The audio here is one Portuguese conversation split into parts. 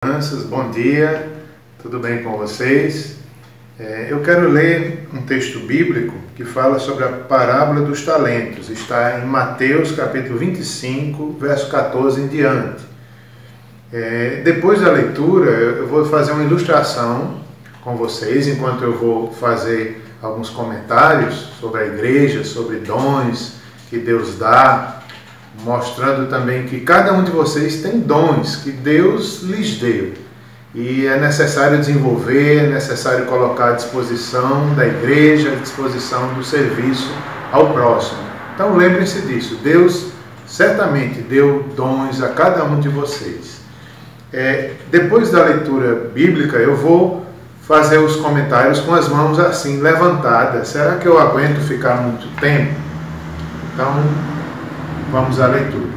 Crianças, bom dia, tudo bem com vocês? Eu quero ler um texto bíblico que fala sobre a parábola dos talentos. Está em Mateus capítulo 25, verso 14 em diante. Depois da leitura, eu vou fazer uma ilustração com vocês, enquanto eu vou fazer alguns comentários sobre a igreja, sobre dons que Deus dá, mostrando também que cada um de vocês tem dons que Deus lhes deu. E é necessário desenvolver, é necessário colocar à disposição da igreja, à disposição do serviço ao próximo. Então lembrem-se disso, Deus certamente deu dons a cada um de vocês. Depois da leitura bíblica, eu vou fazer os comentários com as mãos assim levantadas. Será que eu aguento ficar muito tempo? Então, vamos à leitura.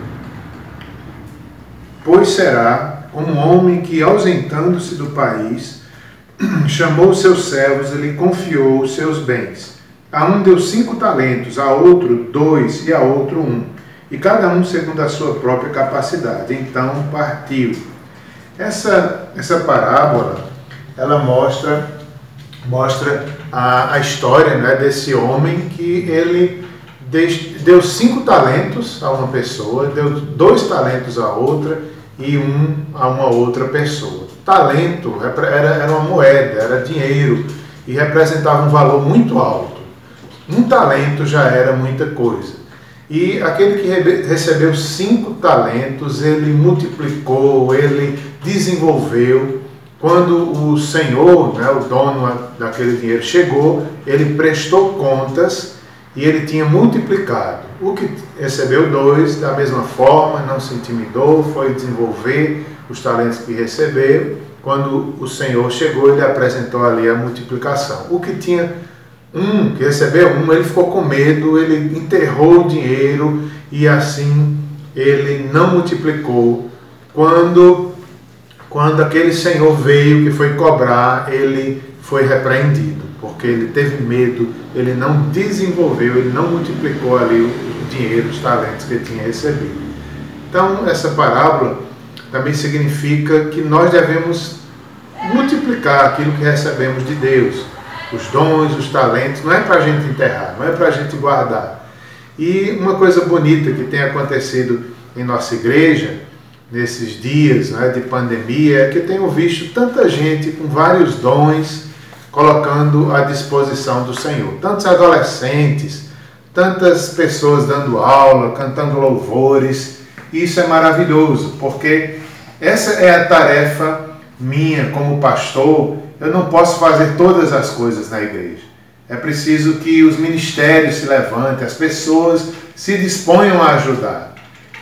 Pois será um homem que, ausentando-se do país, chamou seus servos e lhe confiou os seus bens. A um deu 5 talentos, a outro 2 e a outro 1, e cada um segundo a sua própria capacidade. Então partiu. Essa parábola, ela mostra a história, né, desse homem que ele deu 5 talentos a uma pessoa, deu 2 talentos a outra e 1 a uma outra pessoa. Talento era uma moeda, era dinheiro e representava um valor muito alto. 1 talento já era muita coisa. E aquele que recebeu 5 talentos, ele multiplicou, ele desenvolveu. Quando o Senhor, né, o dono daquele dinheiro, chegou, ele prestou contas e ele tinha multiplicado. O que recebeu 2, da mesma forma, não se intimidou, foi desenvolver os talentos que recebeu. Quando o Senhor chegou, ele apresentou ali a multiplicação. O que tinha 1, que recebeu 1, ele ficou com medo, ele enterrou o dinheiro e assim ele não multiplicou. Quando aquele Senhor veio, que foi cobrar, ele foi repreendido, porque ele teve medo, ele não desenvolveu, ele não multiplicou ali o dinheiro, os talentos que ele tinha recebido. Então, essa parábola também significa que nós devemos multiplicar aquilo que recebemos de Deus, os dons, os talentos. Não é para a gente enterrar, não é para a gente guardar. E uma coisa bonita que tem acontecido em nossa igreja, nesses dias, né, de pandemia, é que eu tenho visto tanta gente com vários dons colocando à disposição do Senhor. Tantos adolescentes, tantas pessoas dando aula, cantando louvores. Isso é maravilhoso, porque essa é a tarefa minha como pastor. Eu não posso fazer todas as coisas na igreja. É preciso que os ministérios se levantem, as pessoas se disponham a ajudar.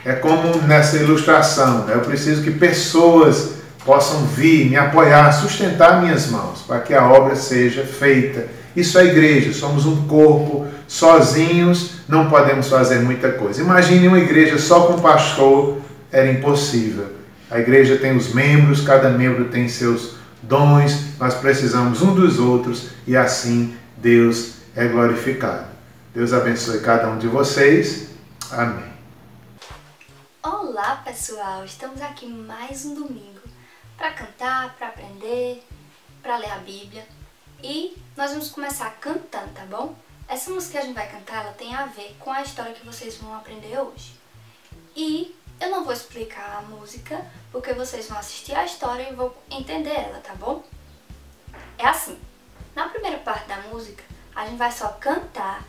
É como nessa ilustração, né? Eu preciso que pessoas possam vir, me apoiar, sustentar minhas mãos, para que a obra seja feita. Isso é a igreja, somos um corpo, sozinhos não podemos fazer muita coisa. Imagine uma igreja só com pastor, era impossível. A igreja tem os membros, cada membro tem seus dons, nós precisamos um dos outros e assim Deus é glorificado. Deus abençoe cada um de vocês. Amém. Olá pessoal, estamos aqui mais um domingo para cantar, para aprender, para ler a Bíblia e nós vamos começar cantando, tá bom? Essa música que a gente vai cantar, ela tem a ver com a história que vocês vão aprender hoje. E eu não vou explicar a música porque vocês vão assistir a história e vão entender ela, tá bom? É assim, na primeira parte da música a gente vai só cantar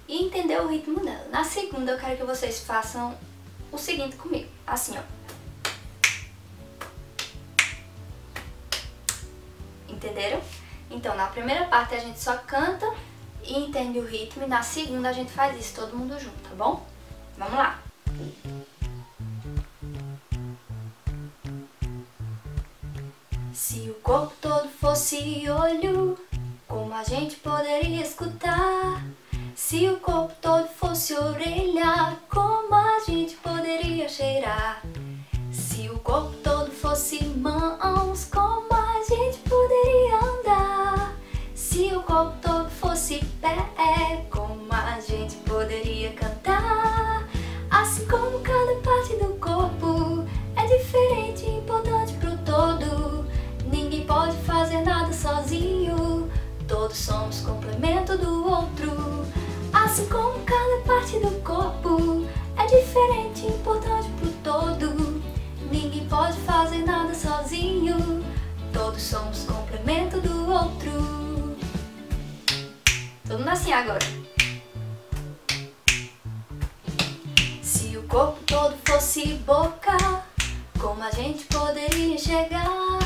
e entender o ritmo dela. Na segunda eu quero que vocês façam o seguinte comigo, assim ó. Entenderam? Então na primeira parte a gente só canta e entende o ritmo e na segunda a gente faz isso todo mundo junto, tá bom? Vamos lá! Se o corpo todo fosse olho, como a gente poderia escutar? Se o corpo todo fosse orelha, como a gente poderia cheirar? Se o corpo todo fosse mãos, como a gente poderia andar? Se o corpo todo fosse pé, como a gente poderia cantar? Assim como cada parte do corpo é diferente e importante pro todo, Todos somos complemento do outro. Assim como cada parte do corpo é diferente e importante pro todo. Ninguém pode fazer nada sozinho. Todos somos complemento do outro. Todo mundo assim agora. Se o corpo todo fosse boca, como a gente poderia chegar?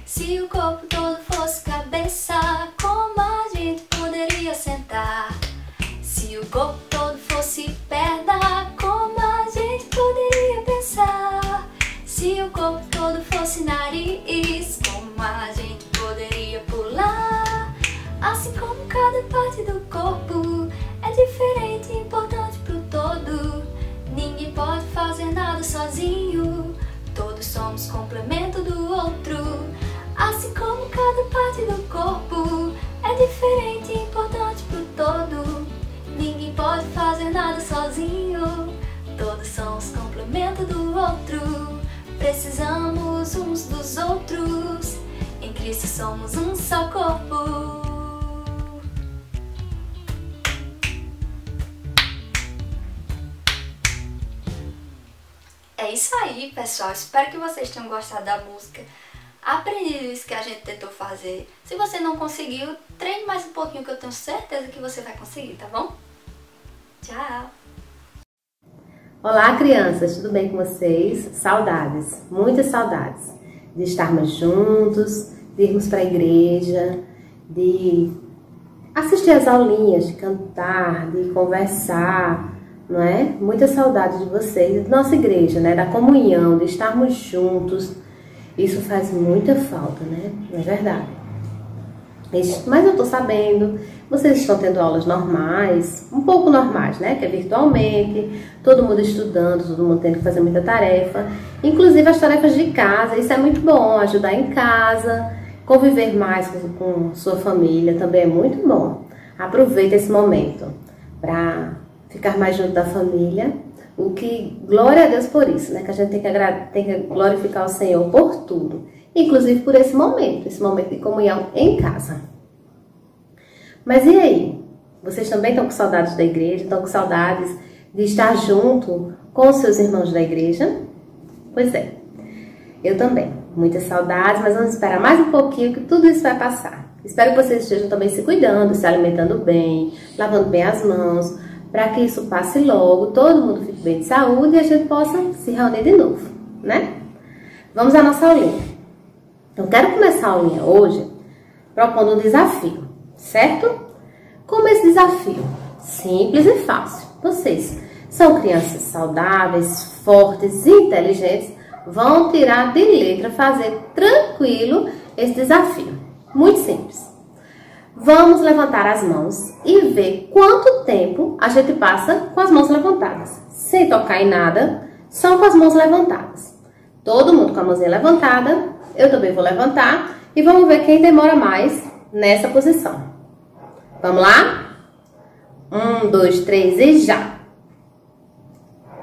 Se o corpo todo fosse cabeça, como a gente poderia sentar? Se o corpo todo fosse perna, como a gente poderia pensar? Se o corpo todo fosse nariz, como a gente poderia pular? Assim como cada parte do corpo é diferente e importante pro todo. Ninguém pode fazer nada sozinho. Todos somos complemento do outro. Assim como cada parte do corpo é diferente e importante pro todo. Ninguém pode fazer nada sozinho. Todos somos complemento do outro. Precisamos uns dos outros. Em Cristo somos um só corpo. É isso aí, pessoal. Espero que vocês tenham gostado da música, aprendido isso que a gente tentou fazer. Se você não conseguiu, treine mais um pouquinho que eu tenho certeza que você vai conseguir, tá bom? Tchau! Olá, crianças, tudo bem com vocês? Saudades, muitas saudades de estarmos juntos, de irmos para a igreja, de assistir às aulinhas, de cantar, de conversar, não é? Muita saudade de vocês, da nossa igreja, né? Da comunhão, de estarmos juntos. Isso faz muita falta, né? Não é verdade? Mas eu tô sabendo, vocês estão tendo aulas normais, um pouco normais, né? Que é virtualmente, todo mundo estudando, todo mundo tendo que fazer muita tarefa. Inclusive as tarefas de casa, isso é muito bom, ajudar em casa, conviver mais com sua família também é muito bom. Aproveita esse momento para ficar mais junto da família, o que, glória a Deus por isso, né? Que a gente tem que glorificar o Senhor por tudo, inclusive por esse momento de comunhão em casa. Mas e aí? Vocês também estão com saudades da igreja? Estão com saudades de estar junto com os seus irmãos da igreja? Pois é, eu também. Muitas saudades, mas vamos esperar mais um pouquinho que tudo isso vai passar. Espero que vocês estejam também se cuidando, se alimentando bem, lavando bem as mãos, para que isso passe logo, todo mundo fique bem de saúde e a gente possa se reunir de novo, né? Vamos à nossa aulinha. Então, quero começar a aulinha hoje propondo um desafio, certo? Como esse desafio? Simples e fácil. Vocês são crianças saudáveis, fortes e inteligentes, vão tirar de letra, fazer tranquilo esse desafio. Muito simples. Vamos levantar as mãos e ver quanto tempo a gente passa com as mãos levantadas. Sem tocar em nada, só com as mãos levantadas. Todo mundo com a mãozinha levantada, eu também vou levantar e vamos ver quem demora mais nessa posição. Vamos lá? 1, 2, 3 e já!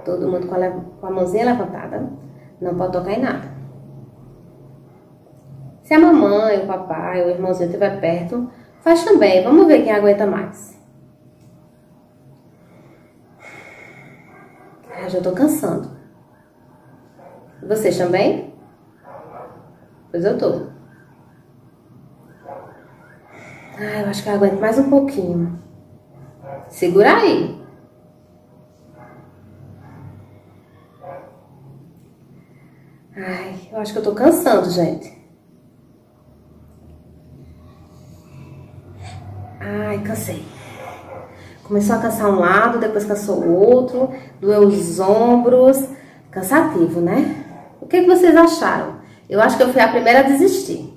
Todo mundo com a mãozinha levantada, não pode tocar em nada. Se a mamãe, o papai, o irmãozinho estiver perto, faz também. Vamos ver quem aguenta mais. Eu já tô cansando. Vocês também? Pois eu tô. Eu acho que eu aguento mais um pouquinho. Segura aí. Eu acho que eu tô cansando, gente. Cansei. Começou a cansar um lado, depois cansou o outro, doeu os ombros. Cansativo, né? O que vocês acharam? Eu acho que eu fui a primeira a desistir.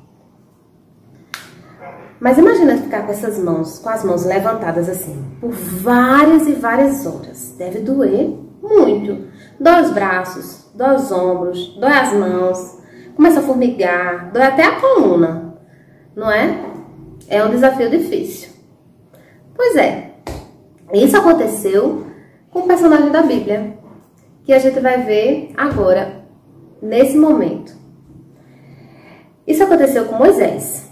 Mas imagina ficar com essas mãos, com as mãos levantadas assim, por várias e várias horas. Deve doer muito. Dói os braços, dói os ombros, dói as mãos, começa a formigar, dói até a coluna, não é? É um desafio difícil. Pois é, isso aconteceu com o personagem da Bíblia, que a gente vai ver agora, nesse momento. Isso aconteceu com Moisés.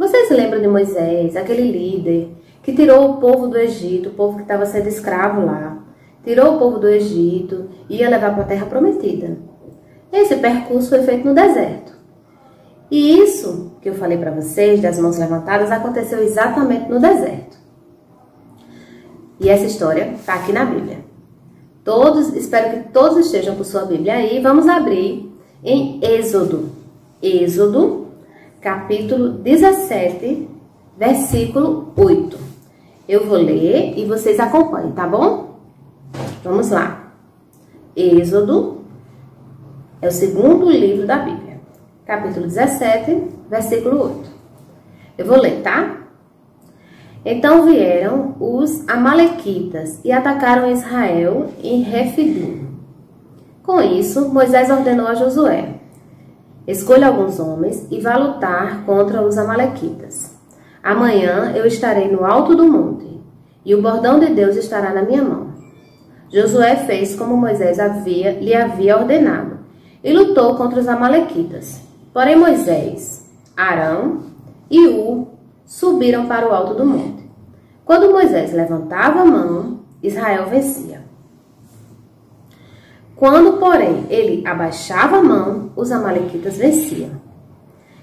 Vocês lembram de Moisés, aquele líder que tirou o povo do Egito, o povo que estava sendo escravo lá, tirou o povo do Egito e ia levar para a terra prometida. Esse percurso foi feito no deserto. E isso que eu falei para vocês, das mãos levantadas, aconteceu exatamente no deserto. E essa história está aqui na Bíblia. Espero que todos estejam com sua Bíblia aí. Vamos abrir em Êxodo. Êxodo, capítulo 17, versículo 8. Eu vou ler e vocês acompanhem, tá bom? Vamos lá. Êxodo é o segundo livro da Bíblia. Capítulo 17, versículo 8. Eu vou ler, tá? Então vieram os amalequitas e atacaram Israel em Refidim. Com isso, Moisés ordenou a Josué: escolha alguns homens e vá lutar contra os amalequitas. Amanhã eu estarei no alto do monte, e o bordão de Deus estará na minha mão. Josué fez como Moisés lhe havia ordenado, e lutou contra os amalequitas. Porém Moisés, Arão e Ur subiram para o alto do monte. Quando Moisés levantava a mão, Israel vencia. Quando, porém, ele abaixava a mão, os amalequitas venciam.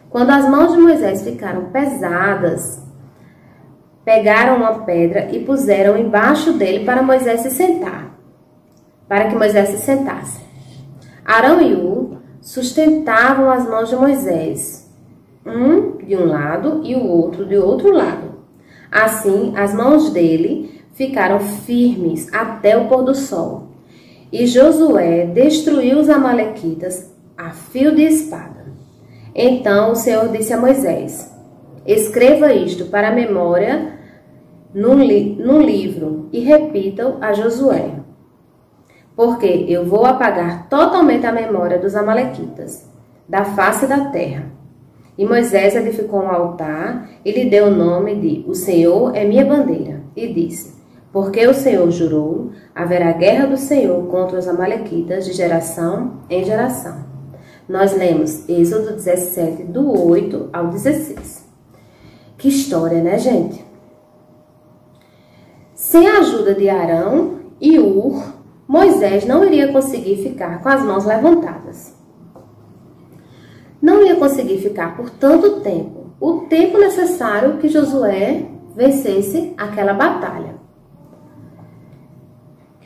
Quando as mãos de Moisés ficaram pesadas, pegaram uma pedra e puseram embaixo dele para Moisés se sentar, para que Moisés se sentasse. Arão e Ur sustentavam as mãos de Moisés, um de um lado e o outro de outro lado. Assim, as mãos dele ficaram firmes até o pôr do sol. E Josué destruiu os amalequitas a fio de espada. Então o Senhor disse a Moisés: escreva isto para a memória num livro e repita-o a Josué, porque eu vou apagar totalmente a memória dos amalequitas da face da terra. E Moisés edificou um altar e lhe deu o nome de O Senhor é minha bandeira, e disse: porque o Senhor jurou, haverá guerra do Senhor contra os amalequitas de geração em geração. Nós lemos Êxodo 17, do 8 ao 16. Que história, né, gente? Sem a ajuda de Arão e Ur, Moisés não iria conseguir ficar com as mãos levantadas. Não ia conseguir ficar por tanto tempo, o tempo necessário que Josué vencesse aquela batalha.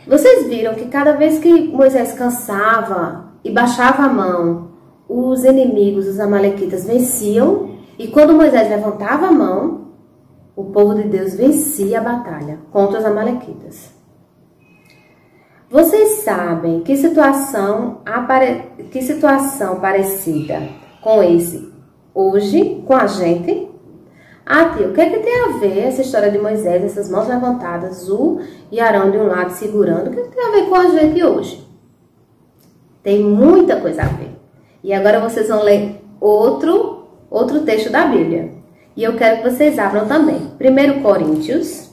Vocês viram que cada vez que Moisés cansava e baixava a mão, os inimigos, os amalequitas, venciam. E quando Moisés levantava a mão, o povo de Deus vencia a batalha contra os amalequitas. Vocês sabem que situação parecida com esse hoje com a gente? Ah, tia, o que é que tem a ver essa história de Moisés, essas mãos levantadas, Ur e Arão de um lado segurando? O que é que tem a ver com a gente hoje? Tem muita coisa a ver. E agora vocês vão ler outro texto da Bíblia. E eu quero que vocês abram também. 1 Coríntios.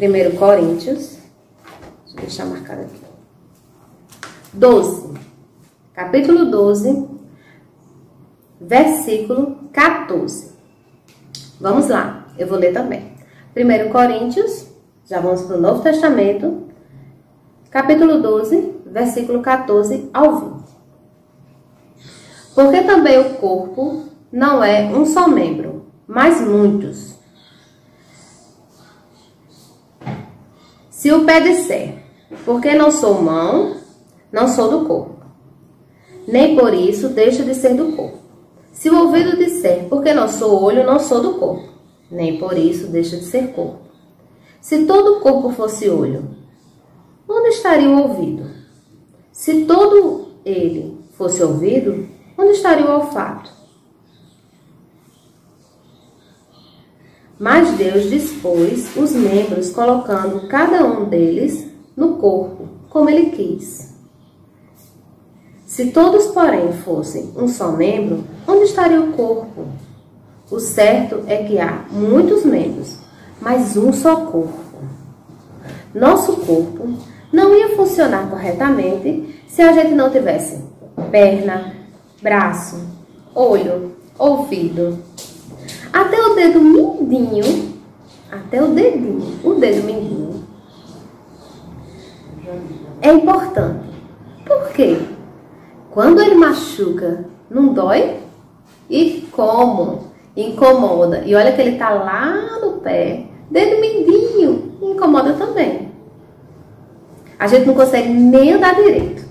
1 Coríntios. Deixa eu deixar marcado aqui. 12. Capítulo 12. Versículo 14. Vamos lá, eu vou ler também. 1 Coríntios, já vamos para o Novo Testamento, capítulo 12, versículo 14 ao 20. Porque também o corpo não é um só membro, mas muitos. Se o pé disser, porque não sou mão, não sou do corpo, nem por isso deixa de ser do corpo. Se o ouvido disser, porque não sou olho, não sou do corpo, nem por isso deixa de ser corpo. Se todo o corpo fosse olho, onde estaria o ouvido? Se todo ele fosse ouvido, onde estaria o olfato? Mas Deus dispôs os membros, colocando cada um deles no corpo, como ele quis. Se todos, porém, fossem um só membro, onde estaria o corpo? O certo é que há muitos membros, mas um só corpo. Nosso corpo não ia funcionar corretamente se a gente não tivesse perna, braço, olho, ouvido, até o dedo mindinho, o dedo mindinho é importante. Por quê? Quando ele machuca, não dói? E como? Incomoda. E olha que ele tá lá no pé, dedo mindinho, incomoda também. A gente não consegue nem andar direito.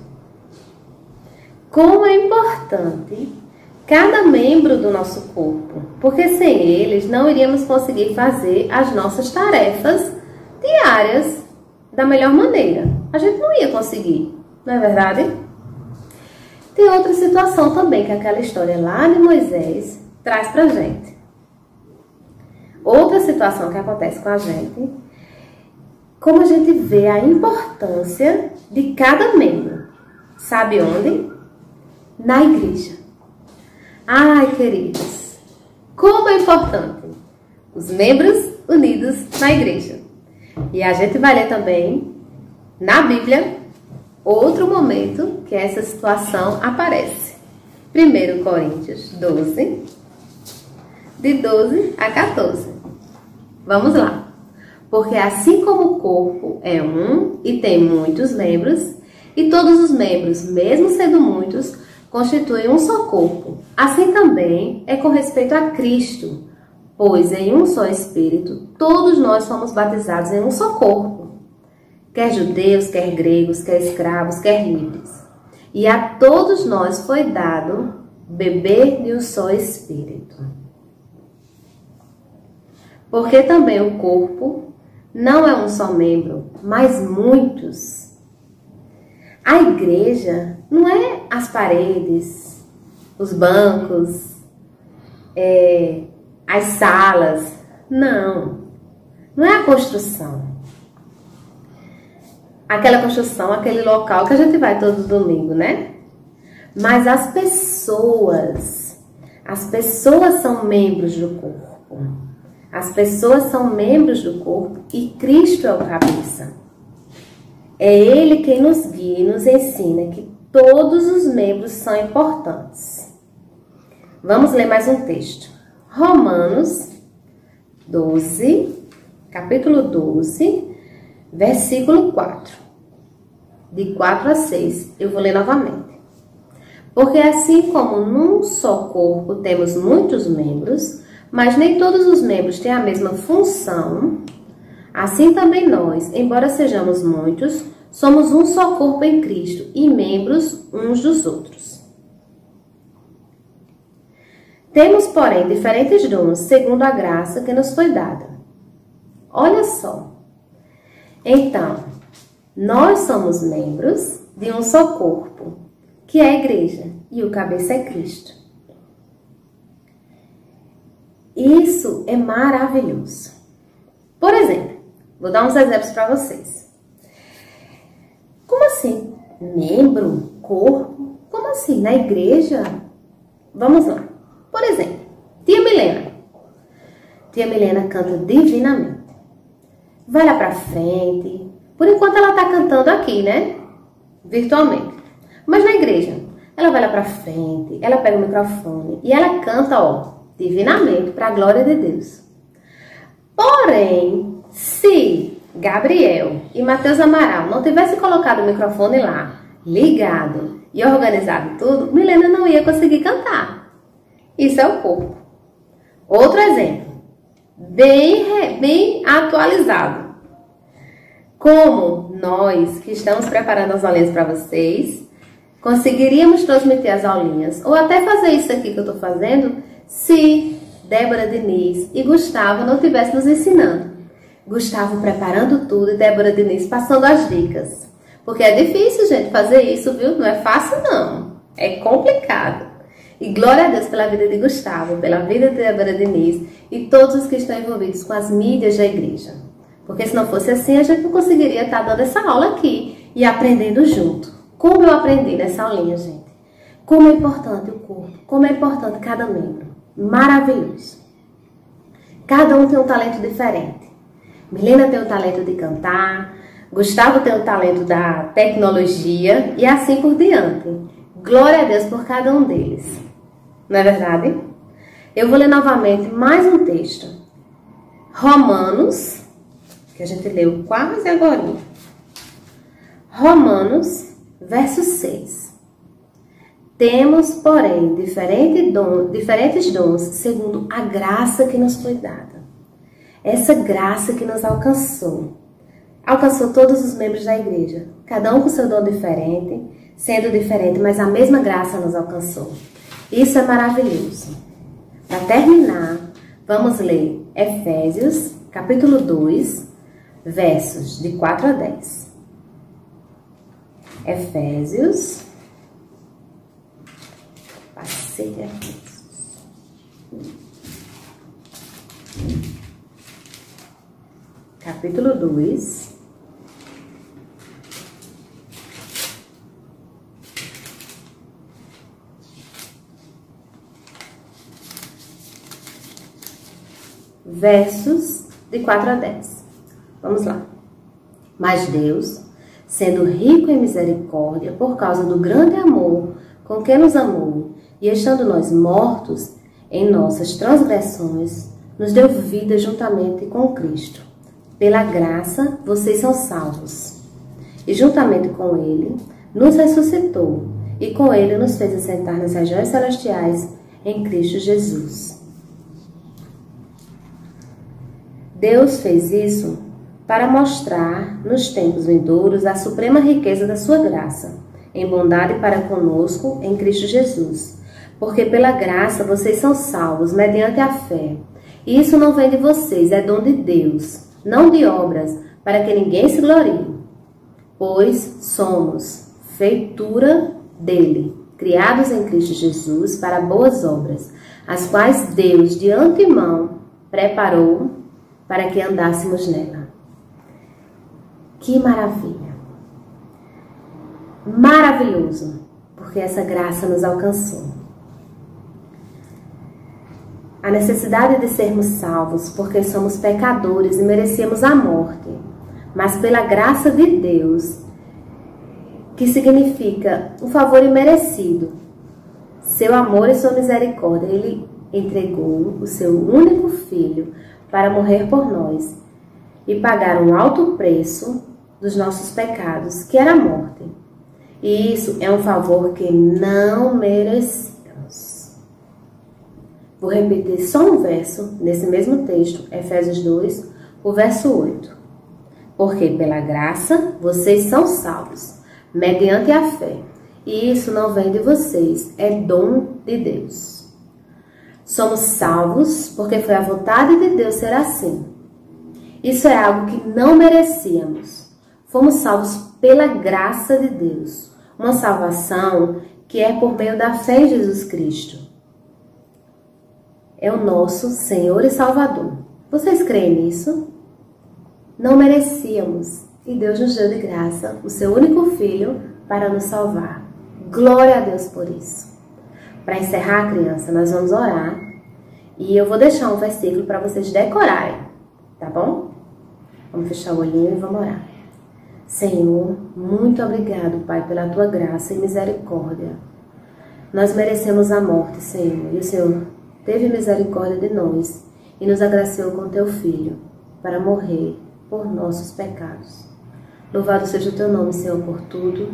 Como é importante cada membro do nosso corpo, porque sem eles não iríamos conseguir fazer as nossas tarefas diárias da melhor maneira. A gente não ia conseguir, não é verdade? Tem outra situação também que aquela história lá de Moisés traz pra gente. Outra situação que acontece com a gente, como a gente vê a importância de cada membro. Sabe onde? Na igreja. Ai, queridos, como é importante os membros unidos na igreja. E a gente vai ler também na Bíblia outro momento que essa situação aparece. 1 Coríntios 12, de 12 a 14. Vamos lá. Porque assim como o corpo é um e tem muitos membros, e todos os membros, mesmo sendo muitos, constituem um só corpo, assim também é com respeito a Cristo, pois em um só Espírito todos nós fomos batizados em um só corpo, quer judeus, quer gregos, quer escravos, quer livres. E a todos nós foi dado beber de um só Espírito. Porque também o corpo não é um só membro, mas muitos. A igreja não é as paredes, os bancos, as salas. Não. Não é a construção. Aquela construção, aquele local que a gente vai todo domingo, né? Mas as pessoas são membros do corpo. As pessoas são membros do corpo e Cristo é o cabeça. É Ele quem nos guia e nos ensina que todos os membros são importantes. Vamos ler mais um texto. Romanos 12, capítulo 12, versículo 4. De 4 a 6, eu vou ler novamente. Porque assim como num só corpo temos muitos membros, mas nem todos os membros têm a mesma função, assim também nós, embora sejamos muitos, somos um só corpo em Cristo e membros uns dos outros. Temos, porém, diferentes dons segundo a graça que nos foi dada. Olha só. Então, nós somos membros de um só corpo, que é a igreja, e o cabeça é Cristo. Isso é maravilhoso. Por exemplo, vou dar uns exemplos para vocês. Como assim? Membro? Corpo? Como assim? Na igreja? Vamos lá. Por exemplo, tia Milena. Tia Milena canta divinamente. Vai lá pra frente. Por enquanto ela tá cantando aqui, né? Virtualmente. Mas na igreja, ela vai lá pra frente, ela pega o microfone e ela canta, ó, divinamente, para a glória de Deus. Porém, se Gabriel e Matheus Amaral não tivessem colocado o microfone lá, ligado e organizado tudo, Milena não ia conseguir cantar. Isso é o corpo. Outro exemplo, bem atualizado. Como nós, que estamos preparando as aulinhas para vocês, conseguiríamos transmitir as aulinhas, ou até fazer isso aqui que eu estou fazendo, se Débora Diniz e Gustavo não estivessem nos ensinando. Gustavo preparando tudo e Débora Diniz passando as dicas. Porque é difícil, gente, fazer isso, viu? Não é fácil, não. É complicado. E glória a Deus pela vida de Gustavo, pela vida de Débora Diniz e todos os que estão envolvidos com as mídias da igreja. Porque se não fosse assim, a gente não conseguiria estar dando essa aula aqui e aprendendo junto. Como eu aprendi nessa aulinha, gente. Como é importante o corpo, como é importante cada membro. Maravilhoso. Cada um tem um talento diferente. Milena tem o talento de cantar, Gustavo tem o talento da tecnologia e assim por diante. Glória a Deus por cada um deles. Não é verdade? Eu vou ler novamente mais um texto. Romanos, que a gente leu quase agora. Romanos, verso 6. Temos, porém, diferentes dons segundo a graça que nos foi dada. Essa graça que nos alcançou. Alcançou todos os membros da igreja. Cada um com seu dom diferente, sendo diferente, mas a mesma graça nos alcançou. Isso é maravilhoso. Para terminar, vamos ler Efésios, capítulo 2, versos de 4 a 10. Efésios, passei aqui. Capítulo 2, versos de 4 a 10. Vamos lá. Mas Deus, sendo rico em misericórdia, por causa do grande amor com que nos amou, e estando nós mortos em nossas transgressões, nos deu vida juntamente com Cristo. Pela graça, vocês são salvos. E juntamente com Ele, nos ressuscitou, e com Ele nos fez assentar nas regiões celestiais em Cristo Jesus. Deus fez isso para mostrar nos tempos vindouros a suprema riqueza da sua graça, em bondade para conosco em Cristo Jesus. Porque pela graça vocês são salvos mediante a fé. E isso não vem de vocês, é dom de Deus, não de obras, para que ninguém se glorie. Pois somos feitura dele, criados em Cristo Jesus para boas obras, as quais Deus de antemão preparou para que andássemos nela. Que maravilha! Maravilhoso, porque essa graça nos alcançou. A necessidade de sermos salvos, porque somos pecadores e merecíamos a morte, mas pela graça de Deus, que significa um favor imerecido, seu amor e sua misericórdia, Ele entregou o seu único filho para morrer por nós e pagar um alto preço dos nossos pecados, que era a morte. E isso é um favor que não merecíamos. Vou repetir só um verso nesse mesmo texto, Efésios 2, o verso 8. Porque pela graça vocês são salvos, mediante a fé. E isso não vem de vocês, é dom de Deus. Somos salvos porque foi a vontade de Deus ser assim. Isso é algo que não merecíamos. Fomos salvos pela graça de Deus. Uma salvação que é por meio da fé em Jesus Cristo. É o nosso Senhor e Salvador. Vocês creem nisso? Não merecíamos. E Deus nos deu de graça o seu único filho para nos salvar. Glória a Deus por isso. Para encerrar, criança, nós vamos orar. E eu vou deixar um versículo para vocês decorarem. Tá bom? Vamos fechar o olhinho e vamos orar. Senhor, muito obrigado, Pai, pela tua graça e misericórdia. Nós merecemos a morte, Senhor, e o Senhor teve misericórdia de nós e nos agraciou com teu Filho para morrer por nossos pecados. Louvado seja o teu nome, Senhor, por tudo.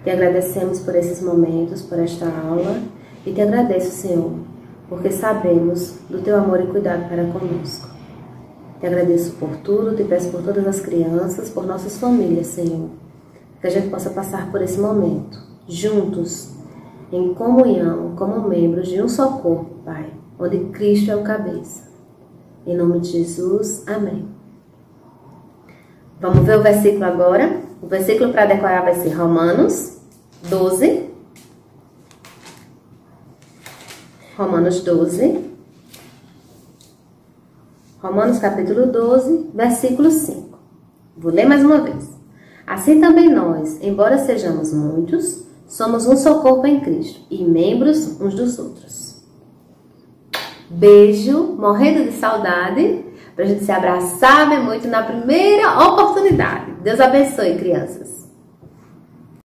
Te agradecemos por esses momentos, por esta aula, e te agradeço, Senhor, porque sabemos do teu amor e cuidado para conosco. Te agradeço por tudo, te peço por todas as crianças, por nossas famílias, Senhor, que a gente possa passar por esse momento, juntos, em comunhão, como membros de um só corpo, Pai, onde Cristo é o cabeça. Em nome de Jesus, amém. Vamos ver o versículo agora? O versículo para decorar vai ser Romanos 12. Romanos 12. Romanos capítulo 12, versículo 5. Vou ler mais uma vez. Assim também nós, embora sejamos muitos, somos um só corpo em Cristo e membros uns dos outros. Beijo, morrendo de saudade, pra gente se abraçar bem muito na primeira oportunidade. Deus abençoe, crianças.